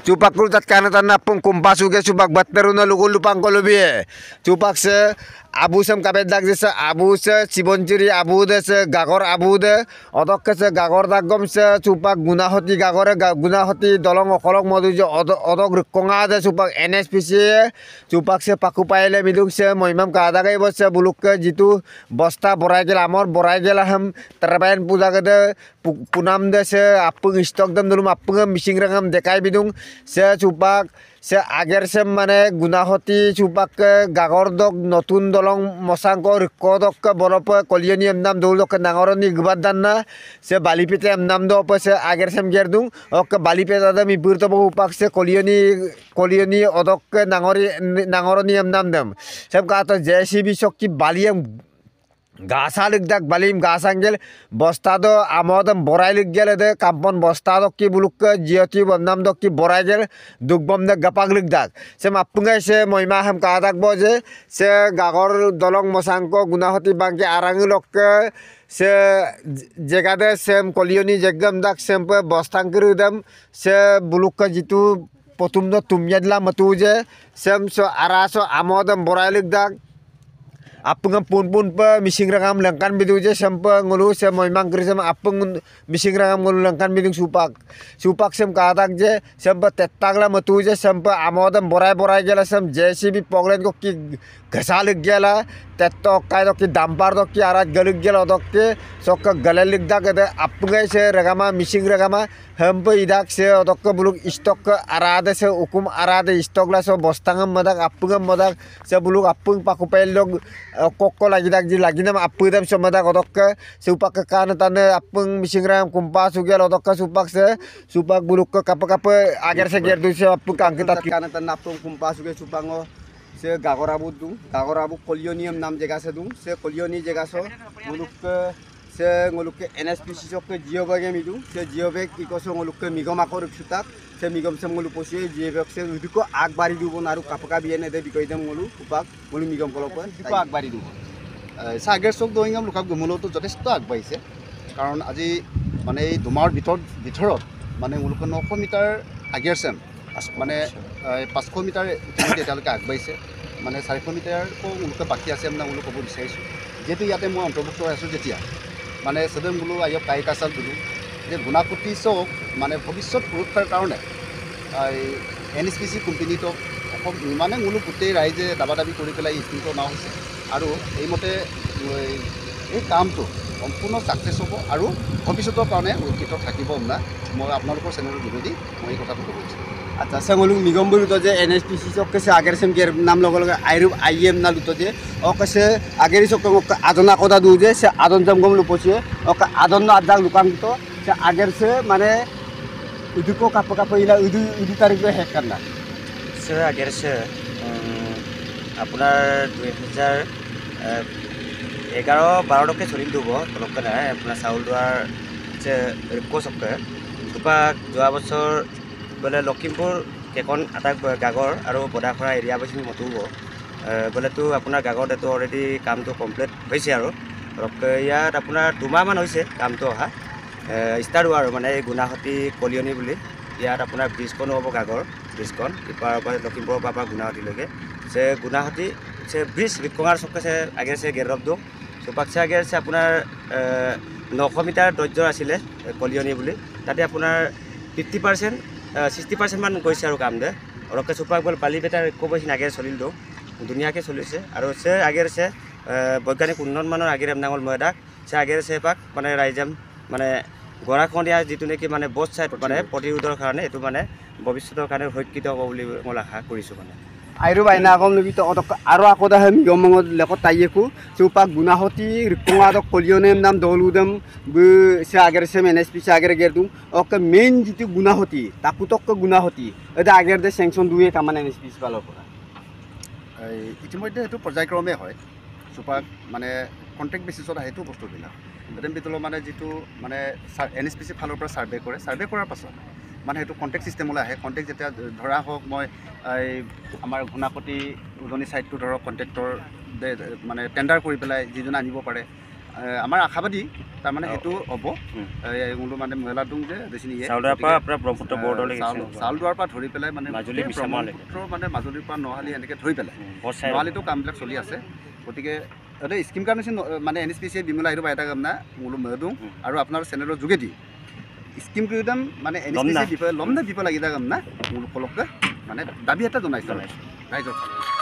Cupak kurutat kanatan napung kumpasuge subak batteruna lugul lupang kolobie. Cupak se abu sem kabet dag se abu se cibonciri abu de se gagor abu de odok se gagor daggom se cupak gunahoti gagore gunahoti dolong okolok modu je odok rkonga de cupak NSPC cupak se paku paile miduk se moimam kadagai bos se buluk ke jitu bosta borai gel amor borai gel ham terbain puja ke punam de se apung stok dam dulum apung mising rangam dekai bidung se cupak se ager se mane gunahoti cupak ke gagor dok notun dolong mosangko rikodok ke borop kolioni emnam dulok ke nangoroni gbadanna se balipete emnam do pe se ager sem gerdung ok balipete da mi burto upak se kolioni odok ke nangoroni emnam dem sem ka to JCB sokki baliem Gasa ligdak balim gasangel bostado amodam borai liggel de kampon bostado ki buluk jioti bamnam dok ki borai gel dugbam de gapag ligdak se mapungai se moima ham kadak boje se gagor dolong mosangko gunahoti bangke arangilok se jegade sem kolioni jegam dak sempe bostangkirudam se buluk jitu potumno tumyadla matuje sem so araso amodam borai ligdak apung pun pe mising rangam langkan bidu je sampai ngulu se moimang kri sama apung mising rangam ngulu langkan bidung supak sem katak je sampai tetak la matu je sampai amodam borai gela sam JCB poglen ko ki gasalik gela tetok kai dok ki dampar dok ki arat galig gela dok ki sok galalik dak de apung se ragama mising ragama hampe idak se dok buluk stok arade se ukum arade stok la so bostangam madak apung madak se buluk apung pakupel dok kokko lagi nam apu dam somada kodok supak ke kan tane apung misingram kumpa sugel odok supak se supak buluk ke kapa agar se gerdu se apu kangkitat kan tan apung kumpa suge supango se gagorabu kolionium nam jega se dung se kolioni jega so buluk ke se ngoluk ke NSPC sok ke jiobage midung se jiobek ikoso ngoluk ke migom akor sutak se migom sem ngolu posie jiobek se udiko akbari dubo naru kapaka biene de bikoidam ngolu upak ngolu migom kolopa diko akbari dubo সাগেৰ চক দৈঙাম লোকাক গমুলতো যথেষ্ট আগবাঢ়িছে কাৰণ আজি মানে এই দুমাহৰ ভিতৰত মানে মূলক 900 মিটাৰ আগেৰ চেম মানে 500 মিটাৰ এতিয়ালৈকে আগবাঢ়িছে মানে 400 মিটাৰকো মূলক বাকী আছে মানে মূলক ক'ব বিচাৰিছোঁ যেহেতু ইয়াতে মই অন্তৰ্ভুক্ত আছোঁ যেতিয়া মানে সদন বোলো আয়ক কাইকাচাল বোলো যে গুণাকুটি চক মানে ভৱিষ্যত সুৰক্ষাৰ কাৰণে NSPC কোম্পানীটো মানে মূলক গোটেই ৰাইজে দাবী কৰি পেলাই স্কিমটো অনা হৈছে আৰু এইমতে এই কামটো সম্পূৰ্ণ ছাকচেছ হ'ব আৰু ভৱিষ্যতৰ কাৰণে উৎকৃত থাকিব না মই আপোনালোকৰ চেনেলৰ যোগেদি মই এই কথাটো ক'ব বিচাৰিছোঁ আচ্ছা সঙ্গলুক নিগম বলুতো যে NSPC চক সে আগের সেম গের নাম লগে লগে IM না লুতো যে ওকে আগের চক আদনা কথা দু যে সে আদন জমগম লুপছে ওকে আদন আদাক লুকান তো সে আগের সে মানে উদুকো কাপ ইলা উদু তারিখ হেক করনা সে আগের সে আপনার 2011-12 চলিল দিব তলকে নাই আপনার চাউল দোয়ার যে রিকোচকে দুপাক যোৱা বছৰ বোলে লখিমপুৰ কেকন আটাক গাগৰ আৰু বদাখৰা এৰিয়া বেছি মতুব বোলেতো আপোনাৰ গাগত এইটো অলৰেডি কামটো কমপ্লিট হৈছে আৰু ইয়াত আপোনাৰ 2 মাহমান হৈছে কামটো অহা ষ্টাৰ্ট হোৱা আৰু মানে গুণাহতি কলিয়নি বুলি ইয়াত আপোনাৰ ব্ৰিজখন হ'ব গাগৰ ব্ৰিজখন ইপাৰৰ পৰা লখিমপুৰৰ পৰা গুণাহতিলৈকে সে গুণাহতি সে ব্রিজ বিকমার চকে সে আগে সে গেরব দো সুপাক সে আগে সে আপনার 900 মিটার দৈর্ঘ্য আছিলে কলিয়নি বুলি তাতে আপনার 50% 60% মান গৈছে আৰু কাম দে ওৰকে সুপাক বল পালি বেটাৰ কোবছিন আগে চলিল দো দুনিয়াকে চলিছে আৰু সে আগে সে বৈজ্ঞানিক উন্নয়ন মানৰ আগে নামল ময়দাক সে আগে সে পাক মানে ৰাইজাম মানে গৰাখনিয়া যিটো নেকি মানে বোথ সাইড মানে প্ৰতিৰোধৰ কাৰণে এটো মানে ভৱিষ্যতৰ কাৰণে সুৰক্ষিত হ'ব বুলি মই আশা কৰিছো মানে আইৰু বাইনা কম লবি তো আৰু আকদা হে মিগমঙত লেকত তাইয়েকু চুপাক গুনাহতি রিকোঙাদ কলিয়নেম নাম দলুদম বু সে আগের সে NSPC আগের গেরদুম ওকে মেইন যিটো গুনাহতি তাকুতক গুনাহতি এটা আগের দে স্যাংশন দুয়ে কামান NSPC পালৰ পৰা ইতিমধ্যে এটো পৰ্যায়ক্ৰমে হয় চুপাক মানে কন্ট্ৰাক্ট বেসিছত আহেটো বস্তুবিলাক এটেম বিতল মানে যিটো মানে NSPC ফালৰ পৰা সাৰ্ভে কৰাৰ পাছত মানে সেইটো কন্ট্যাক্ট সিস্টেমলৈ আহে কন্ট্যাক্ট যেতিয়া ধৰা হোক মই আমাৰ গুণাকটি উজনি সাইডটো ধৰক কন্ট্ৰাক্টৰ মানে টেন্ডাৰ কৰি পেলাই যিজন আনিব পাৰে আমাৰ আশাবাদী তাৰমানে সেইটো হ'ব মোলো মানে মহিলা দুং যে দেখিনি চাউলদাৰ পৰা আপোনাৰ ব্ৰহ্মপুত্ৰ বৰ্ডলৈ চাউলদাৰ পৰা ধৰি পেলাই মানে মাজুলী ব্ৰহ্মপুত্ৰ মানে মাজুলীৰ পৰা নহালি এনেকৈ ধৰি পেলাই নহালিতো কামবিলাক চলি আছে গতিকে এটা স্কিম কাৰণে মানে এন এছ পি চিয়ে বিমলা সেইটো এটা কাম না মোলো মহিলা আৰু আপোনাৰ চেনেলৰ যোগেদি স্কিম কৰি দাম মানে এন এছ পি চিৰ বিষয়ে লম না দিব লাগি কাম না মোলো ফলককে মানে দাবী এটা জনাইছোঁ ৰাইজৰ